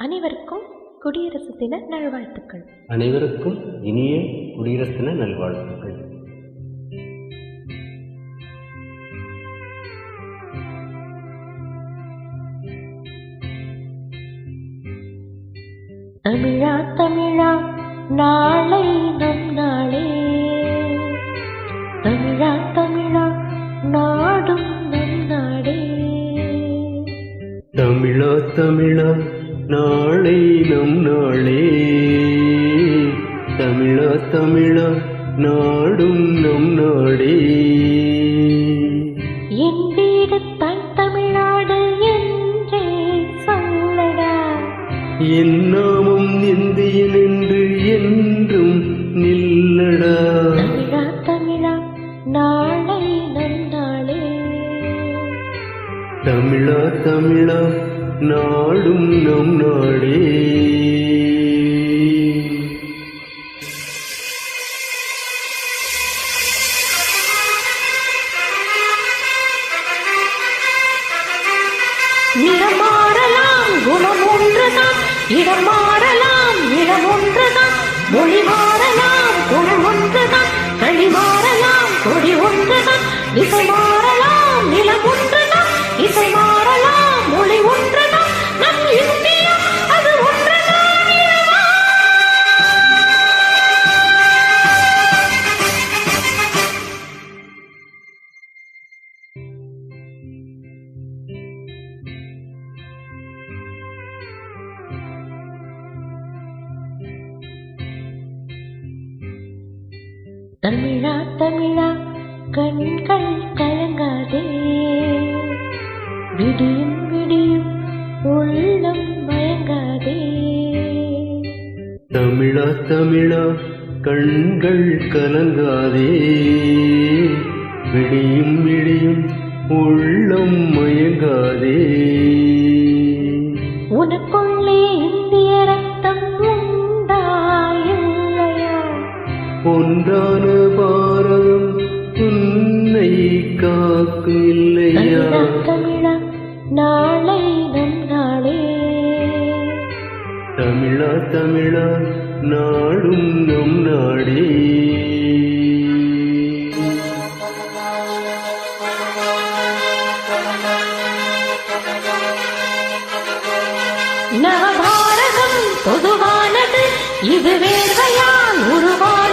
அனைவருக்கும் குடியரசு தின நல்வாழ்த்துக்கள். அனைவருக்கும் இனிய குடியரசு தின நல்வாழ்த்துக்கள். தமிழா தமிழா நாளை நம் நாளே, தமிழா தமிழா நாடும் நம் நாடே. தமிழா தமிழா நாளை நம் நாளே, தமிழா தமிழா நாடும் நம் நாடே. என் வீடு தன் தமிழ்நாடு என்றே சொல்லடா, என் நாமம் இந்தியன் என்று என்றும் நில்லடா. தமிழா தமிழா நாளை நம் நாளே, தமிழா தமிழா நாடும் நம் நாடே. நிறம் மாறலாம் குணம் ஒன்றுதான், இடம் மாறலாம் இடம் ஒன்றுதான், மொழி மாறலாம் குணம் ஒன்றுதான், களி மாறலாம் கொடி ஒன்றுதான், இசை மாறலாம் நிலம் ஒன்றுதான், இசை மாறலாம் மொழி ஒன்றுதான், நம் இந்தியா அது ஒன்றுதான் இறைவா. தமிழா தமிழா கண்கள் கலங்காதே, விடியும் விடியும் உள்ளம் மயங்காதே. தமிழா தமிழா கண்கள் கலங்காதே, விடியும் விடியும் உள்ளம் மயங்காதே. உனக்குள்ளே இந்திய ரத்தம் உண்டாயில்லையா, ஒன்றான பாரதம் உன்னை காக்கும் இல்லையா. தமிழா நாளை நம் நாளே, தமிழா தமிழா நாடும் நம் நாடே. நவபாரதம் பொதுவானது, இது வேர்வையால் உருவானது.